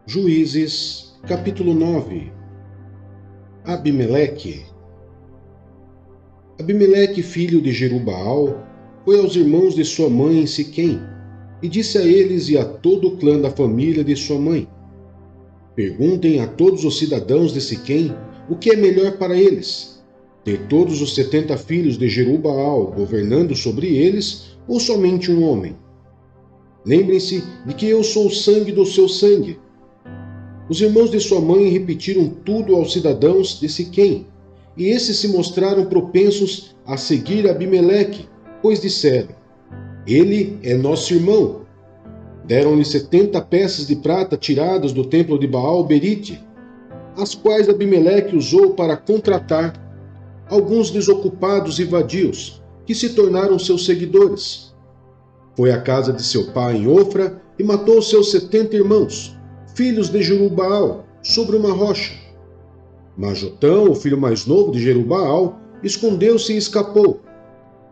Juízes, capítulo 9. Abimeleque. Abimeleque, filho de Jerubaal, foi aos irmãos de sua mãe em Siquém, e disse a eles e a todo o clã da família de sua mãe: Perguntem a todos os cidadãos de Siquém o que é melhor para eles: ter todos os 70 filhos de Jerubaal governando sobre eles, ou somente um homem? Lembrem-se de que eu sou o sangue do seu sangue. Os irmãos de sua mãe repetiram tudo aos cidadãos de Siquém, e esses se mostraram propensos a seguir Abimeleque, pois disseram: Ele é nosso irmão. Deram-lhe 70 peças de prata tiradas do templo de Baal-Berite, as quais Abimeleque usou para contratar alguns desocupados e vadios, que se tornaram seus seguidores. Foi à casa de seu pai em Ofra e matou seus 70 irmãos, filhos de Jerubaal, sobre uma rocha. Mas Jotão, o filho mais novo de Jerubaal, escondeu-se e escapou.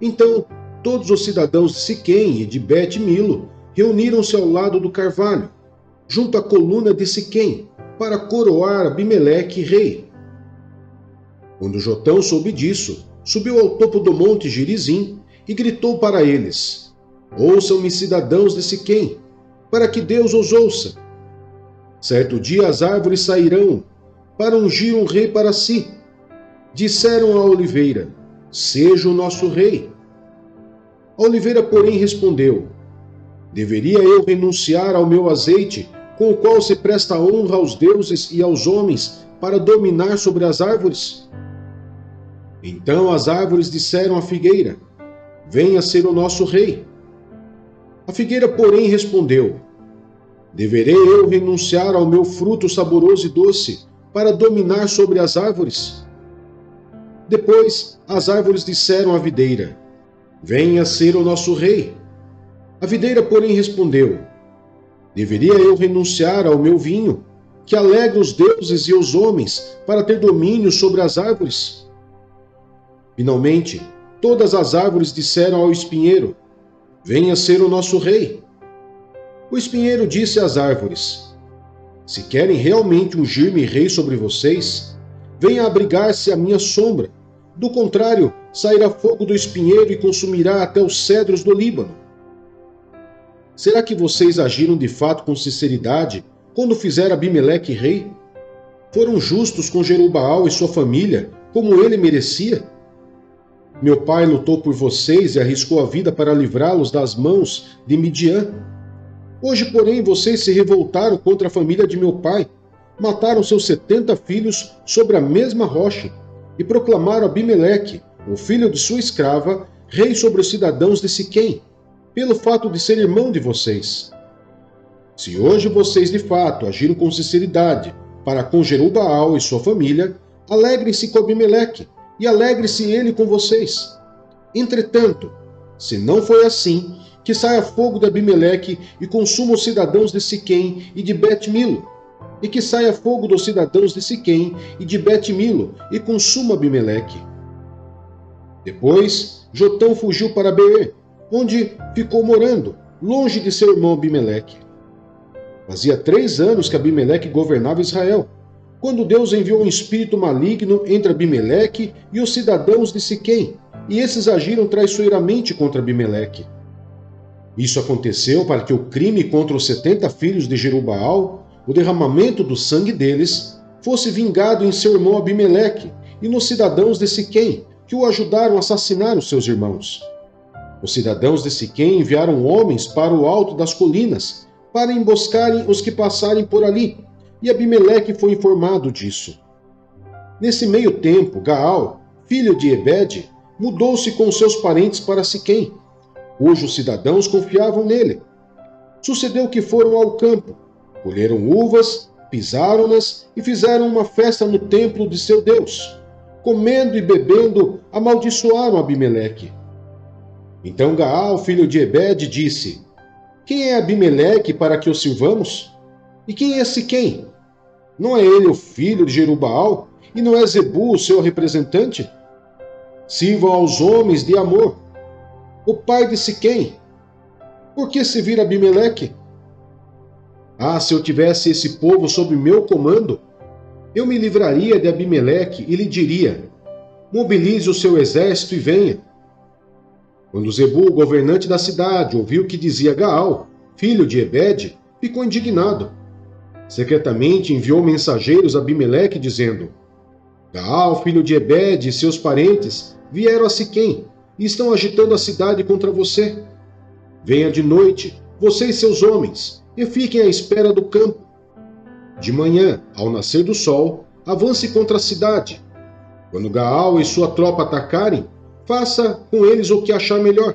Então, todos os cidadãos de Siquém e de Bet-Milo reuniram-se ao lado do carvalho, junto à coluna de Siquém, para coroar Abimeleque rei. Quando Jotão soube disso, subiu ao topo do monte Gerizim e gritou para eles: Ouçam-me, cidadãos de Siquém, para que Deus os ouça. Certo dia as árvores sairão para ungir um rei para si. Disseram à oliveira: Seja o nosso rei. A oliveira, porém, respondeu: Deveria eu renunciar ao meu azeite, com o qual se presta honra aos deuses e aos homens, para dominar sobre as árvores? Então as árvores disseram à figueira: Venha ser o nosso rei. A figueira, porém, respondeu: Deverei eu renunciar ao meu fruto saboroso e doce para dominar sobre as árvores? Depois as árvores disseram à videira: Venha ser o nosso rei. A videira, porém, respondeu: Deveria eu renunciar ao meu vinho, que alegra os deuses e os homens, para ter domínio sobre as árvores? Finalmente, todas as árvores disseram ao espinheiro: Venha ser o nosso rei. O espinheiro disse às árvores: Se querem realmente ungir-me rei sobre vocês, venha abrigar-se à minha sombra. Do contrário, sairá fogo do espinheiro e consumirá até os cedros do Líbano. Será que vocês agiram de fato com sinceridade quando fizeram Abimeleque rei? Foram justos com Jerubaal e sua família, como ele merecia? Meu pai lutou por vocês e arriscou a vida para livrá-los das mãos de Midian. Hoje, porém, vocês se revoltaram contra a família de meu pai, mataram seus 70 filhos sobre a mesma rocha e proclamaram Abimeleque, o filho de sua escrava, rei sobre os cidadãos de Siquém, pelo fato de ser irmão de vocês. Se hoje vocês de fato agiram com sinceridade para com Jerubaal e sua família, alegrem-se com Abimeleque e alegre-se ele com vocês. Entretanto, se não foi assim, que saia fogo de Abimeleque e consuma os cidadãos de Siquém e de Bet-Milo, e que saia fogo dos cidadãos de Siquém e de Bet-Milo e consuma Abimeleque. Depois, Jotão fugiu para Beer, onde ficou morando, longe de seu irmão Abimeleque. Fazia 3 anos que Abimeleque governava Israel, quando Deus enviou um espírito maligno entre Abimeleque e os cidadãos de Siquém, e esses agiram traiçoeiramente contra Abimeleque. Isso aconteceu para que o crime contra os 70 filhos de Jerubaal, o derramamento do sangue deles, fosse vingado em seu irmão Abimeleque e nos cidadãos de Siquém, que o ajudaram a assassinar os seus irmãos. Os cidadãos de Siquém enviaram homens para o alto das colinas, para emboscarem os que passarem por ali, e Abimeleque foi informado disso. Nesse meio tempo, Gaal, filho de Ebed, mudou-se com seus parentes para Siquém, cujos cidadãos confiavam nele. Sucedeu que foram ao campo, colheram uvas, pisaram-nas e fizeram uma festa no templo de seu Deus. Comendo e bebendo, amaldiçoaram Abimeleque. Então Gaal, filho de Ebed, disse: Quem é Abimeleque para que o sirvamos? E quem é Siquém? Não é ele o filho de Jerubaal? E não é Zebu o seu representante? Sirvam aos homens de amor. O pai de Siquém. Por que servir Abimeleque? Ah, se eu tivesse esse povo sob meu comando, eu me livraria de Abimeleque e lhe diria: mobilize o seu exército e venha. Quando Zebul, governante da cidade, ouviu o que dizia Gaal, filho de Ebede, ficou indignado. Secretamente enviou mensageiros a Abimeleque, dizendo: Gaal, filho de Ebede, e seus parentes vieram a Siquém e estão agitando a cidade contra você. Venha de noite, você e seus homens, e fiquem à espera do campo. De manhã, ao nascer do sol, avance contra a cidade. Quando Gaal e sua tropa atacarem, faça com eles o que achar melhor.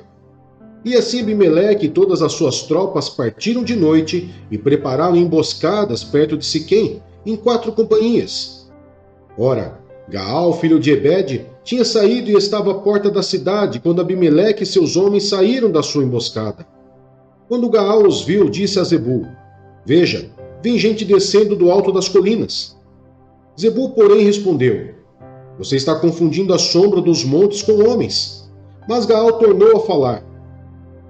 E assim Abimeleque e todas as suas tropas partiram de noite e prepararam emboscadas perto de Siquém, em 4 companhias. Ora, Gaal, filho de Ebede, tinha saído e estava à porta da cidade quando Abimeleque e seus homens saíram da sua emboscada. Quando Gaal os viu, disse a Zebul: Veja, vem gente descendo do alto das colinas. Zebul, porém, respondeu: Você está confundindo a sombra dos montes com homens. Mas Gaal tornou a falar: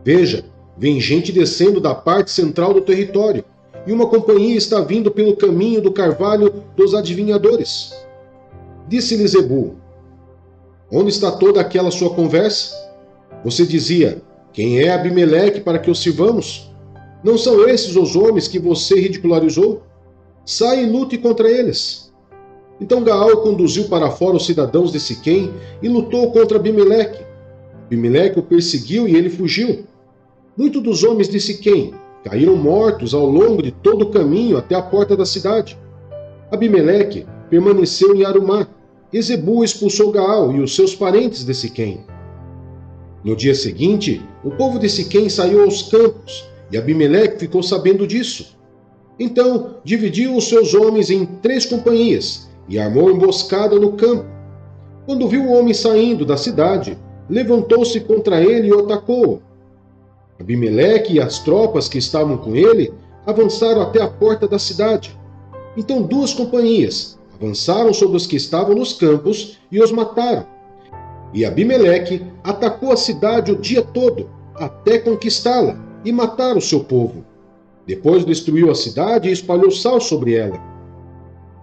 Veja, vem gente descendo da parte central do território, e uma companhia está vindo pelo caminho do carvalho dos adivinhadores. Disse-lhe Zebul: Onde está toda aquela sua conversa? Você dizia: Quem é Abimeleque para que o sirvamos? Não são esses os homens que você ridicularizou? Saia e lute contra eles. Então Gaal conduziu para fora os cidadãos de Siquém e lutou contra Abimeleque. Abimeleque o perseguiu e ele fugiu. Muitos dos homens de Siquém caíram mortos ao longo de todo o caminho até a porta da cidade. Abimeleque permaneceu em Arumá, e Zebul expulsou Gaal e os seus parentes de Siquém. No dia seguinte, o povo de Siquém saiu aos campos, e Abimeleque ficou sabendo disso. Então dividiu os seus homens em 3 companhias e armou emboscada no campo. Quando viu o homem saindo da cidade, levantou-se contra ele e o atacou. Abimeleque e as tropas que estavam com ele avançaram até a porta da cidade. Então 2 companhias avançaram sobre os que estavam nos campos e os mataram. E Abimeleque atacou a cidade o dia todo, até conquistá-la e matar o seu povo. Depois destruiu a cidade e espalhou sal sobre ela.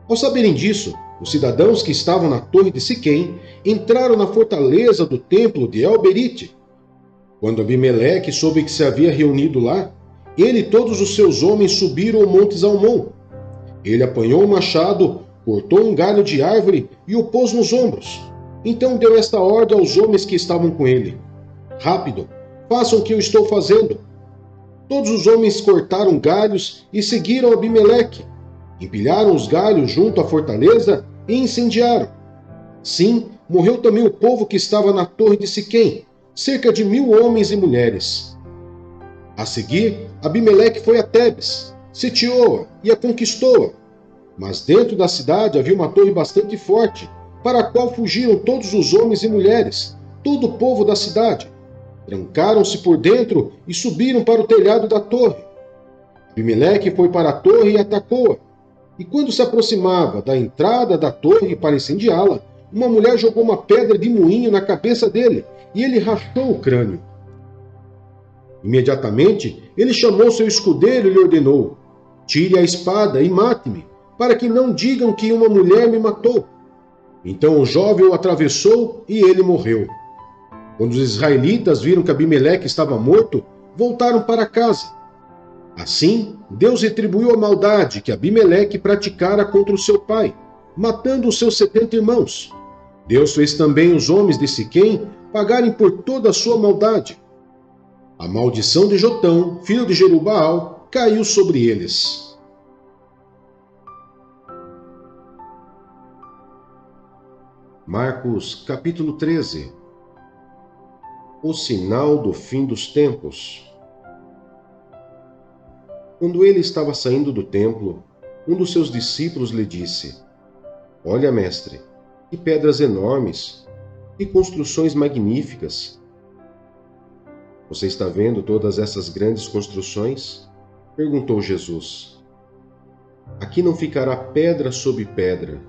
Ao saberem disso, os cidadãos que estavam na torre de Siquém entraram na fortaleza do templo de El-Berite. Quando Abimeleque soube que se havia reunido lá, ele e todos os seus homens subiram o monte Zalmon. Ele apanhou um machado, cortou um galho de árvore e o pôs nos ombros. Então deu esta ordem aos homens que estavam com ele: Rápido, façam o que eu estou fazendo. Todos os homens cortaram galhos e seguiram Abimeleque. Empilharam os galhos junto à fortaleza e incendiaram. Sim, morreu também o povo que estava na torre de Siquém, cerca de 1000 homens e mulheres. A seguir, Abimeleque foi a Tebes, sitiou-a e a conquistou-a. Mas dentro da cidade havia uma torre bastante forte, para a qual fugiram todos os homens e mulheres, todo o povo da cidade. Trancaram-se por dentro e subiram para o telhado da torre. Abimeleque foi para a torre e atacou-a. E quando se aproximava da entrada da torre para incendiá-la, uma mulher jogou uma pedra de moinho na cabeça dele, e ele rachou o crânio. Imediatamente, ele chamou seu escudeiro e lhe ordenou: Tire a espada e mate-me, para que não digam que uma mulher me matou. Então o jovem o atravessou e ele morreu. Quando os israelitas viram que Abimeleque estava morto, voltaram para casa. Assim, Deus retribuiu a maldade que Abimeleque praticara contra o seu pai, matando os seus 70 irmãos. Deus fez também os homens de Siquém pagarem por toda a sua maldade. A maldição de Jotão, filho de Jerubbaal, caiu sobre eles. Marcos capítulo 13. O sinal do fim dos tempos. Quando ele estava saindo do templo, um dos seus discípulos lhe disse: Olha, mestre, que pedras enormes, que construções magníficas. Você está vendo todas essas grandes construções? Perguntou Jesus. Aqui não ficará pedra sobre pedra,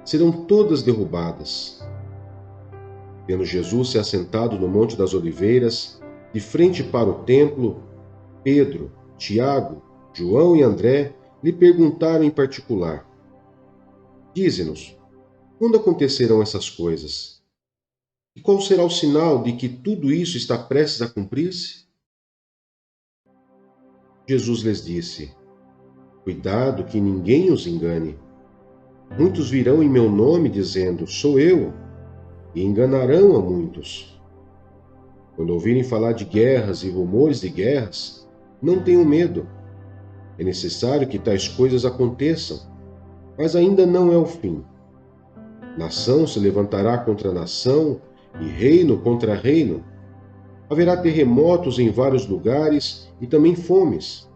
serão todas derrubadas. Vendo Jesus se assentado no Monte das Oliveiras, de frente para o templo, Pedro, Tiago João e André lhe perguntaram em particular: Dize-nos, quando acontecerão essas coisas? E qual será o sinal de que tudo isso está prestes a cumprir-se? Jesus lhes disse: Cuidado que ninguém os engane. Muitos virão em meu nome dizendo: Sou eu, e enganarão a muitos. Quando ouvirem falar de guerras e rumores de guerras, não tenham medo. É necessário que tais coisas aconteçam, mas ainda não é o fim. Nação se levantará contra nação e reino contra reino. Haverá terremotos em vários lugares e também fomes.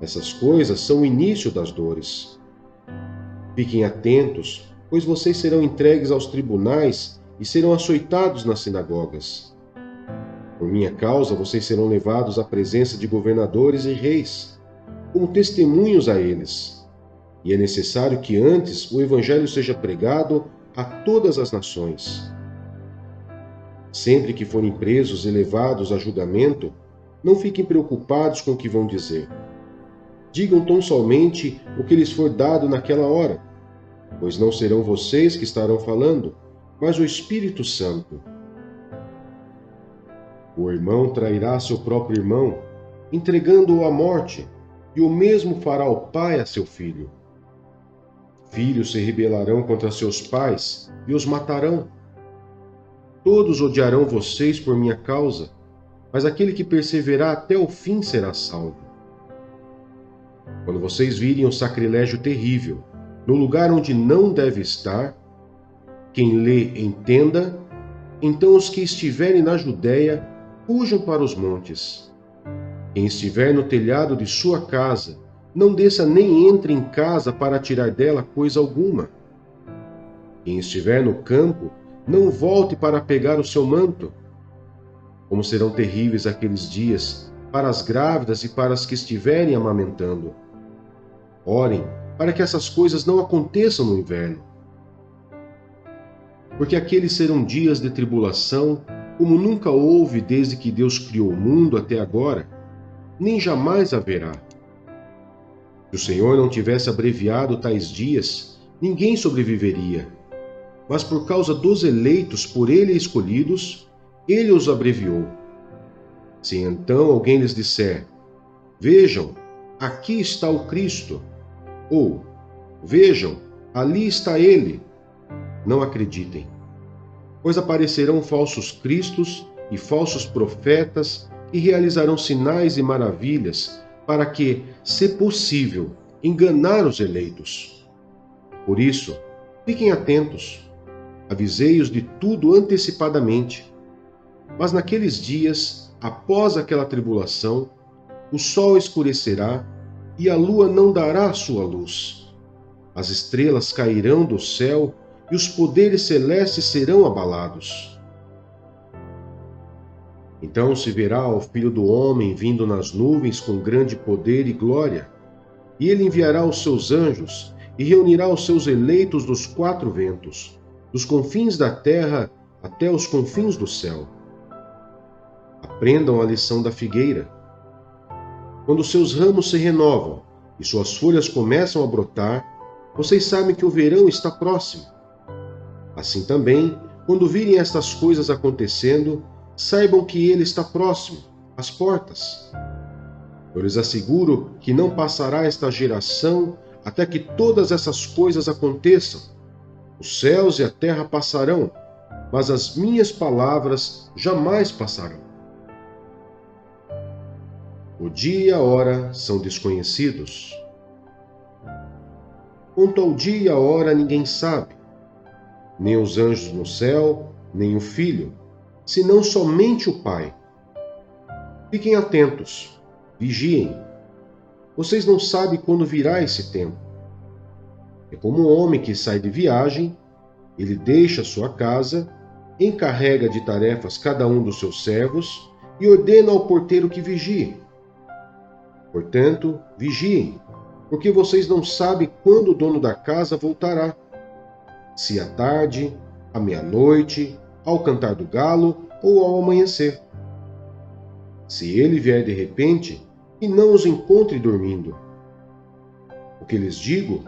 Essas coisas são o início das dores. Fiquem atentos, pois vocês serão entregues aos tribunais e serão açoitados nas sinagogas. Por minha causa, vocês serão levados à presença de governadores e reis, como testemunhos a eles. E é necessário que antes o evangelho seja pregado a todas as nações. Sempre que forem presos e levados a julgamento, não fiquem preocupados com o que vão dizer. Digam tão somente o que lhes for dado naquela hora, pois não serão vocês que estarão falando, mas o Espírito Santo. O irmão trairá seu próprio irmão, entregando-o à morte, e o mesmo fará o pai a seu filho. Filhos se rebelarão contra seus pais e os matarão. Todos odiarão vocês por minha causa, mas aquele que perseverar até o fim será salvo. Quando vocês virem um sacrilégio terrível, no lugar onde não deve estar, quem lê entenda, então os que estiverem na Judéia fujam para os montes. Quem estiver no telhado de sua casa, não desça nem entre em casa para tirar dela coisa alguma. Quem estiver no campo, não volte para pegar o seu manto. Como serão terríveis aqueles dias para as grávidas e para as que estiverem amamentando. Orem para que essas coisas não aconteçam no inverno. Porque aqueles serão dias de tribulação, como nunca houve desde que Deus criou o mundo até agora, nem jamais haverá. Se o Senhor não tivesse abreviado tais dias, ninguém sobreviveria. Mas por causa dos eleitos por Ele escolhidos, Ele os abreviou. Se então alguém lhes disser: Vejam, aqui está o Cristo, ou Vejam, ali está Ele, não acreditem. Pois aparecerão falsos cristos e falsos profetas e realizarão sinais e maravilhas para que, se possível, enganar os eleitos. Por isso, fiquem atentos, avisei-os de tudo antecipadamente. Mas naqueles dias, após aquela tribulação, o sol escurecerá e a lua não dará sua luz. As estrelas cairão do céu e os poderes celestes serão abalados. Então se verá o Filho do Homem vindo nas nuvens com grande poder e glória, e ele enviará os seus anjos e reunirá os seus eleitos dos quatro ventos, dos confins da terra até os confins do céu. Aprendam a lição da figueira. Quando seus ramos se renovam e suas folhas começam a brotar, vocês sabem que o verão está próximo. Assim também, quando virem estas coisas acontecendo, saibam que ele está próximo, às portas. Eu lhes asseguro que não passará esta geração até que todas essas coisas aconteçam. Os céus e a terra passarão, mas as minhas palavras jamais passarão. O dia e a hora são desconhecidos. Quanto ao dia e a hora ninguém sabe, nem os anjos no céu, nem o Filho, senão somente o Pai. Fiquem atentos, vigiem. Vocês não sabem quando virá esse tempo. É como um homem que sai de viagem, ele deixa sua casa, encarrega de tarefas cada um dos seus servos e ordena ao porteiro que vigie. Portanto, vigiem, porque vocês não sabem quando o dono da casa voltará. Se à tarde, à meia-noite, ao cantar do galo ou ao amanhecer. Se ele vier de repente, e não os encontre dormindo. O que lhes digo,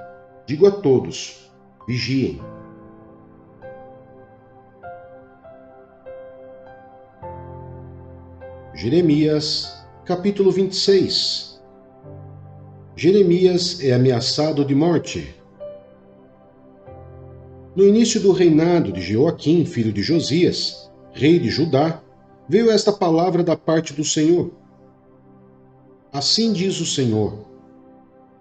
digo a todos: vigiem. Jeremias, capítulo 26. Jeremias é ameaçado de morte. No início do reinado de Jeoaquim, filho de Josias, rei de Judá, veio esta palavra da parte do Senhor. Assim diz o Senhor: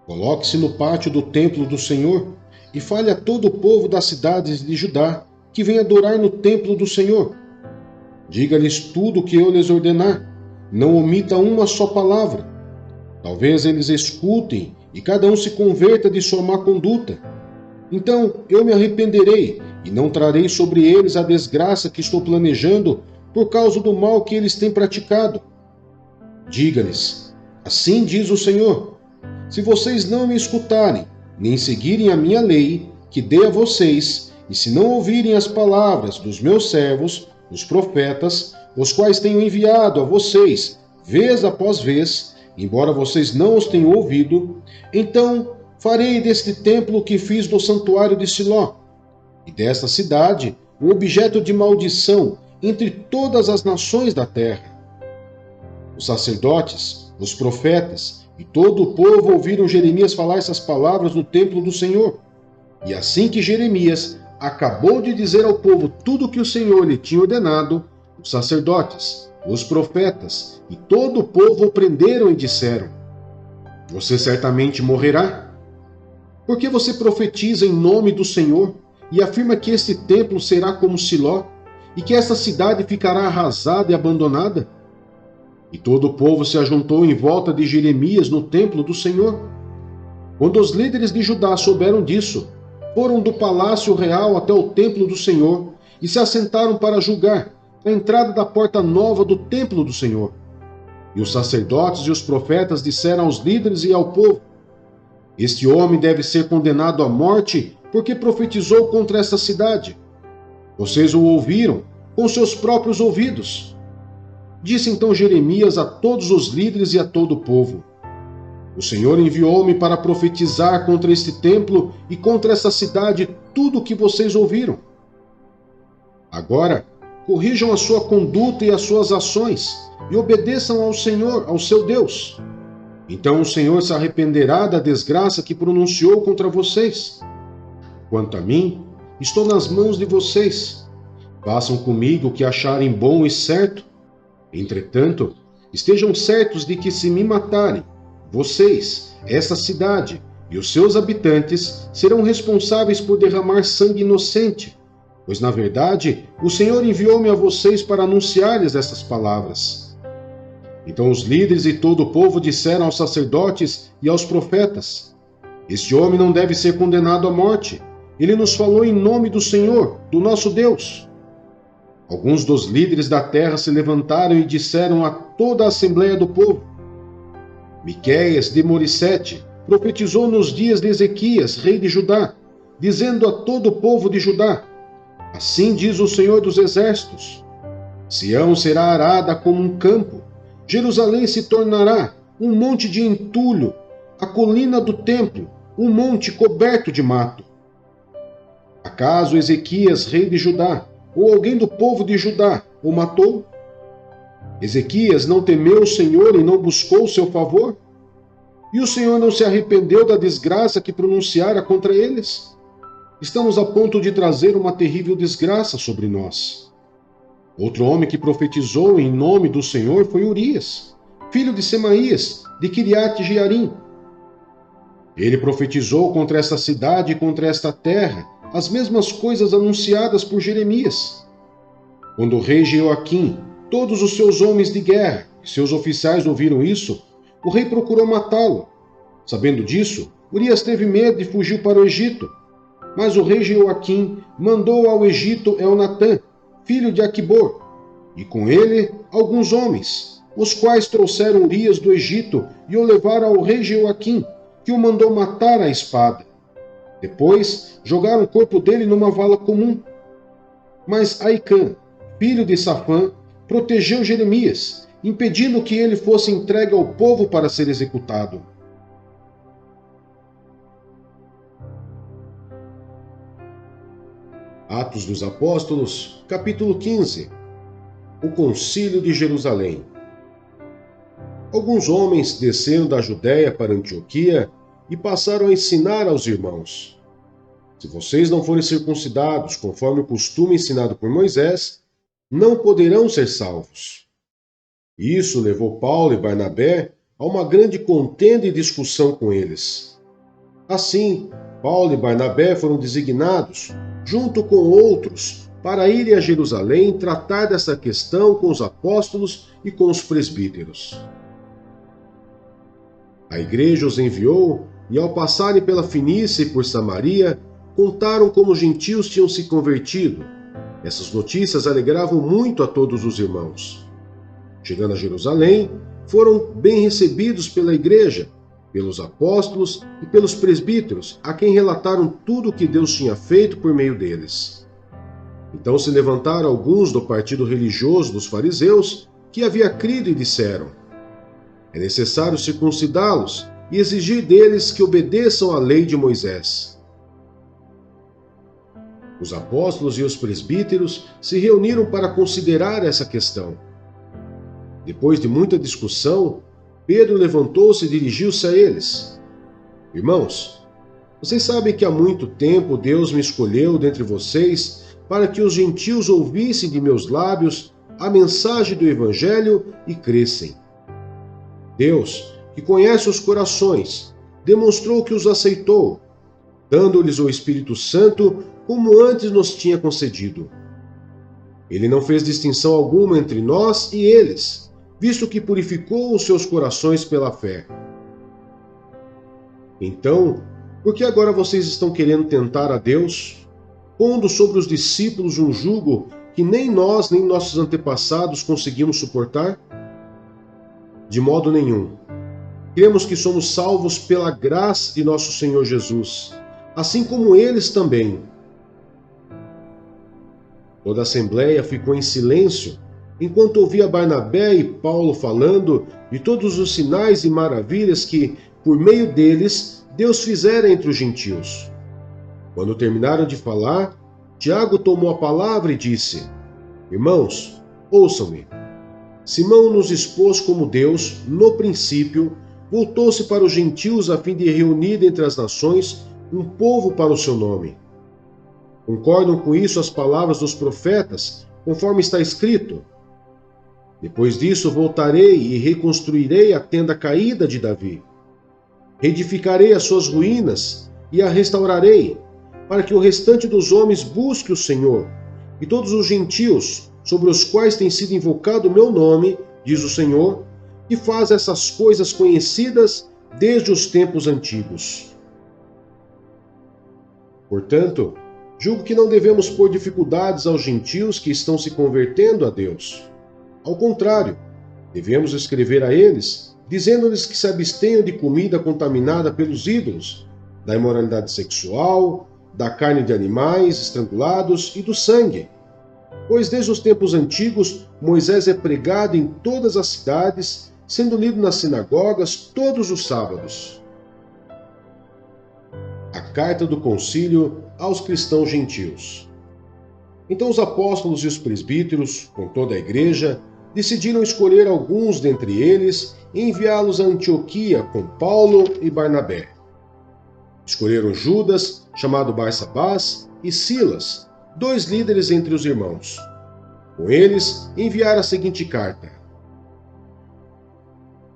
coloque-se no pátio do templo do Senhor e fale a todo o povo das cidades de Judá que vem adorar no templo do Senhor. Diga-lhes tudo o que eu lhes ordenar, não omita uma só palavra. Talvez eles escutem e cada um se converta de sua má conduta. Então eu me arrependerei e não trarei sobre eles a desgraça que estou planejando por causa do mal que eles têm praticado. Diga-lhes: assim diz o Senhor, se vocês não me escutarem, nem seguirem a minha lei, que dei a vocês, e se não ouvirem as palavras dos meus servos, os profetas, os quais tenho enviado a vocês, vez após vez, embora vocês não os tenham ouvido, então farei deste templo que fiz do santuário de Siló, e desta cidade um objeto de maldição entre todas as nações da terra. Os sacerdotes, os profetas e todo o povo ouviram Jeremias falar essas palavras no templo do Senhor. E assim que Jeremias acabou de dizer ao povo tudo o que o Senhor lhe tinha ordenado, os sacerdotes, os profetas e todo o povo o prenderam e disseram: você certamente morrerá. Porque você profetiza em nome do Senhor e afirma que este templo será como Siló e que esta cidade ficará arrasada e abandonada? E todo o povo se ajuntou em volta de Jeremias no templo do Senhor. Quando os líderes de Judá souberam disso, foram do palácio real até o templo do Senhor e se assentaram para julgar a entrada da porta nova do templo do Senhor. E os sacerdotes e os profetas disseram aos líderes e ao povo: este homem deve ser condenado à morte porque profetizou contra esta cidade. Vocês o ouviram com seus próprios ouvidos. Disse então Jeremias a todos os líderes e a todo o povo: o Senhor enviou-me para profetizar contra este templo e contra esta cidade tudo o que vocês ouviram. Agora, corrijam a sua conduta e as suas ações e obedeçam ao Senhor, ao seu Deus. Então o Senhor se arrependerá da desgraça que pronunciou contra vocês. Quanto a mim, estou nas mãos de vocês. Façam comigo o que acharem bom e certo. Entretanto, estejam certos de que se me matarem, vocês, esta cidade e os seus habitantes serão responsáveis por derramar sangue inocente, pois na verdade o Senhor enviou-me a vocês para anunciar-lhes estas palavras. Então os líderes e todo o povo disseram aos sacerdotes e aos profetas: este homem não deve ser condenado à morte. Ele nos falou em nome do Senhor, do nosso Deus. Alguns dos líderes da terra se levantaram e disseram a toda a assembleia do povo: Miqueias de Morissete profetizou nos dias de Ezequias, rei de Judá, dizendo a todo o povo de Judá: assim diz o Senhor dos Exércitos, Sião será arada como um campo, Jerusalém se tornará um monte de entulho, a colina do templo, um monte coberto de mato. Acaso Ezequias, rei de Judá, ou alguém do povo de Judá, o matou? Ezequias não temeu o Senhor e não buscou o seu favor? E o Senhor não se arrependeu da desgraça que pronunciara contra eles? Estamos a ponto de trazer uma terrível desgraça sobre nós. Outro homem que profetizou em nome do Senhor foi Urias, filho de Semaías, de Quiriate-Jearim. Ele profetizou contra esta cidade e contra esta terra as mesmas coisas anunciadas por Jeremias. Quando o rei Jeoaquim, todos os seus homens de guerra e seus oficiais ouviram isso, o rei procurou matá-lo. Sabendo disso, Urias teve medo e fugiu para o Egito. Mas o rei Jeoaquim mandou ao Egito Elnatã, filho de Aquibor, e com ele alguns homens, os quais trouxeram Urias do Egito e o levaram ao rei Jeoaquim, que o mandou matar à espada. Depois jogaram o corpo dele numa vala comum. Mas Aicã, filho de Safã, protegeu Jeremias impedindo que ele fosse entregue ao povo para ser executado. Atos dos Apóstolos, capítulo 15. O Concílio de Jerusalém. Alguns homens desceram da Judéia para Antioquia e passaram a ensinar aos irmãos: se vocês não forem circuncidados conforme o costume ensinado por Moisés, não poderão ser salvos. Isso levou Paulo e Barnabé a uma grande contenda e discussão com eles. Assim, Paulo e Barnabé foram designados, junto com outros, para irem a Jerusalém tratar dessa questão com os apóstolos e com os presbíteros. A igreja os enviou e, ao passarem pela Fenícia e por Samaria, contaram como os gentios tinham se convertido. Essas notícias alegravam muito a todos os irmãos. Chegando a Jerusalém, foram bem recebidos pela igreja, pelos apóstolos e pelos presbíteros, a quem relataram tudo o que Deus tinha feito por meio deles. Então se levantaram alguns do partido religioso dos fariseus, que havia crido, e disseram: é necessário circuncidá-los e exigir deles que obedeçam à lei de Moisés. Os apóstolos e os presbíteros se reuniram para considerar essa questão. Depois de muita discussão, Pedro levantou-se e dirigiu-se a eles: irmãos, vocês sabem que há muito tempo Deus me escolheu dentre vocês para que os gentios ouvissem de meus lábios a mensagem do Evangelho e crescem. Deus, que conhece os corações, demonstrou que os aceitou, dando-lhes o Espírito Santo como antes nos tinha concedido. Ele não fez distinção alguma entre nós e eles, visto que purificou os seus corações pela fé. Então, por que agora vocês estão querendo tentar a Deus, pondo sobre os discípulos um jugo que nem nós nem nossos antepassados conseguimos suportar? De modo nenhum. Cremos que somos salvos pela graça de nosso Senhor Jesus, assim como eles também. Toda a assembleia ficou em silêncio, enquanto ouvia Barnabé e Paulo falando de todos os sinais e maravilhas que, por meio deles, Deus fizera entre os gentios. Quando terminaram de falar, Tiago tomou a palavra e disse: irmãos, ouçam-me. Simão nos expôs como Deus, no princípio, voltou-se para os gentios a fim de reunir entre as nações um povo para o seu nome. Concordam com isso as palavras dos profetas, conforme está escrito: depois disso voltarei e reconstruirei a tenda caída de Davi. Reedificarei as suas ruínas e a restaurarei, para que o restante dos homens busque o Senhor, e todos os gentios, sobre os quais tem sido invocado o meu nome, diz o Senhor, que faz essas coisas conhecidas desde os tempos antigos. Portanto, julgo que não devemos pôr dificuldades aos gentios que estão se convertendo a Deus. Ao contrário, devemos escrever a eles, dizendo-lhes que se abstenham de comida contaminada pelos ídolos, da imoralidade sexual, da carne de animais estrangulados e do sangue. Pois desde os tempos antigos, Moisés é pregado em todas as cidades, sendo lido nas sinagogas todos os sábados. A carta do concílio aos cristãos gentios. Então os apóstolos e os presbíteros, com toda a igreja, decidiram escolher alguns dentre eles e enviá-los a Antioquia com Paulo e Barnabé. Escolheram Judas, chamado Barsabás, e Silas, 2 líderes entre os irmãos. Com eles enviaram a seguinte carta: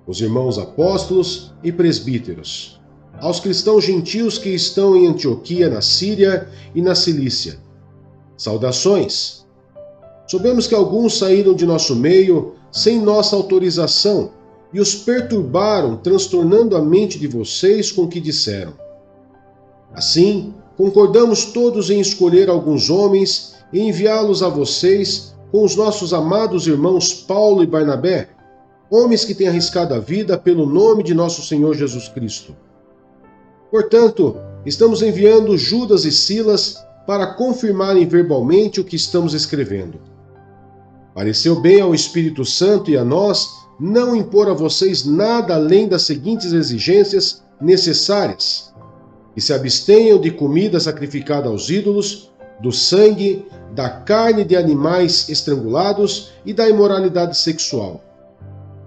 os irmãos apóstolos e presbíteros, aos cristãos gentios que estão em Antioquia, na Síria e na Cilícia. Saudações! Soubemos que alguns saíram de nosso meio sem nossa autorização e os perturbaram, transtornando a mente de vocês com o que disseram. Assim, concordamos todos em escolher alguns homens e enviá-los a vocês com os nossos amados irmãos Paulo e Barnabé, homens que têm arriscado a vida pelo nome de nosso Senhor Jesus Cristo. Portanto, estamos enviando Judas e Silas para confirmarem verbalmente o que estamos escrevendo. Pareceu bem ao Espírito Santo e a nós não impor a vocês nada além das seguintes exigências necessárias: que se abstenham de comida sacrificada aos ídolos, do sangue, da carne de animais estrangulados e da imoralidade sexual.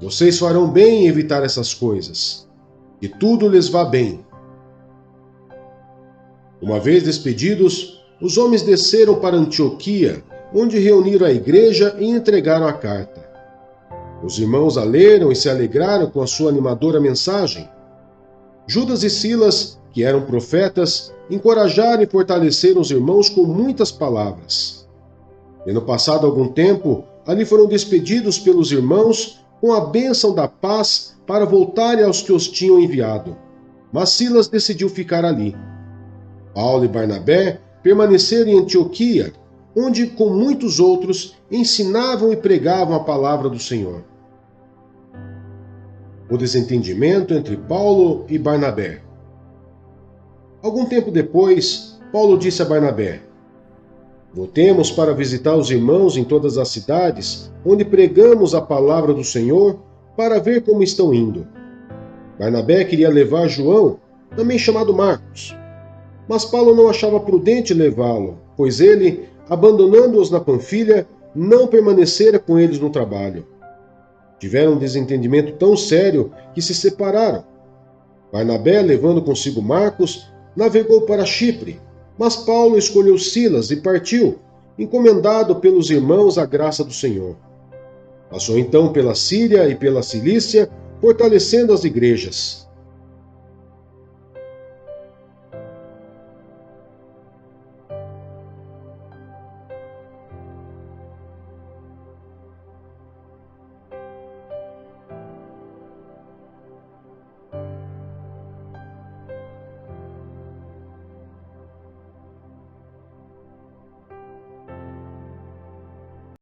Vocês farão bem em evitar essas coisas. Que tudo lhes vá bem. Uma vez despedidos, os homens desceram para Antioquia, onde reuniram a igreja e entregaram a carta. Os irmãos a leram e se alegraram com a sua animadora mensagem. Judas e Silas, que eram profetas, encorajaram e fortaleceram os irmãos com muitas palavras. Tendo passado algum tempo, ali foram despedidos pelos irmãos com a bênção da paz para voltarem aos que os tinham enviado. Mas Silas decidiu ficar ali. Paulo e Barnabé permaneceram em Antioquia, onde, com muitos outros, ensinavam e pregavam a palavra do Senhor. O desentendimento entre Paulo e Barnabé. Algum tempo depois, Paulo disse a Barnabé: voltemos para visitar os irmãos em todas as cidades, onde pregamos a palavra do Senhor, para ver como estão indo. Barnabé queria levar João, também chamado Marcos. Mas Paulo não achava prudente levá-lo, pois ele, abandonando-os na Panfilha, não permanecera com eles no trabalho. Tiveram um desentendimento tão sério que se separaram. Barnabé, levando consigo Marcos, navegou para Chipre, mas Paulo escolheu Silas e partiu, encomendado pelos irmãos à graça do Senhor. Passou então pela Síria e pela Cilícia, fortalecendo as igrejas.